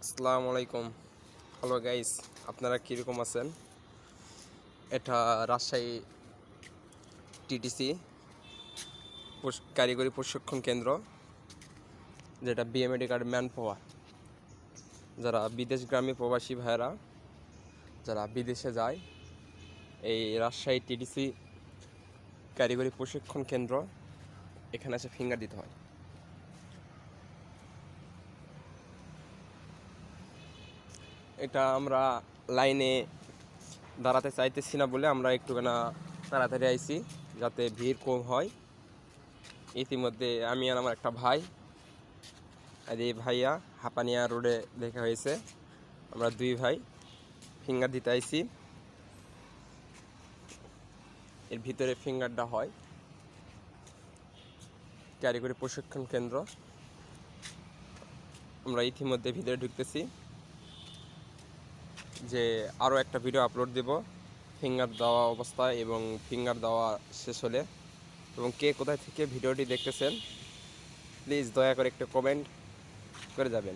আসসালামু আলাইকুম। Hello guys, আপনারা কীরকম আছেন? এটা রাজশাহী টিটিসি কারিগরি প্রশিক্ষণ কেন্দ্র, যেটা বিএমএডি কার্ড ম্যান পাওয়ার, যারা বিদেশগামী প্রবাসী ভাইয়েরা যারা বিদেশে যায়, এই রাজশাহী টিটিসি কারিগরি প্রশিক্ষণ কেন্দ্র এখানে এসে ফিঙ্গার দিতে হয়। এটা আমরা লাইনে দাঁড়াতে চাইতেছি না বলে আমরা একটুখানা তাড়াতাড়ি আইছি, যাতে ভিড় কম হয়। ইতিমধ্যে আমি আর আমার একটা ভাই, আর এই ভাইয়া হাপানিয়া রোডে দেখা হয়েছে, আমরা দুই ভাই ফিঙ্গার দিতে আইছি। এর ভিতরে ফিঙ্গারটা হয় কারিগরি প্রশিক্ষণ কেন্দ্র। আমরা ইতিমধ্যে ভিতরে ঢুকতেছি, যে আরও একটা ভিডিও আপলোড দেব ফিঙ্গার দেওয়া অবস্থায় এবং ফিঙ্গার দেওয়া শেষ হলে। এবং কে কোথায় থেকে ভিডিওটি দেখতেছেন প্লিজ দয়া করে একটা কমেন্ট করে যাবেন।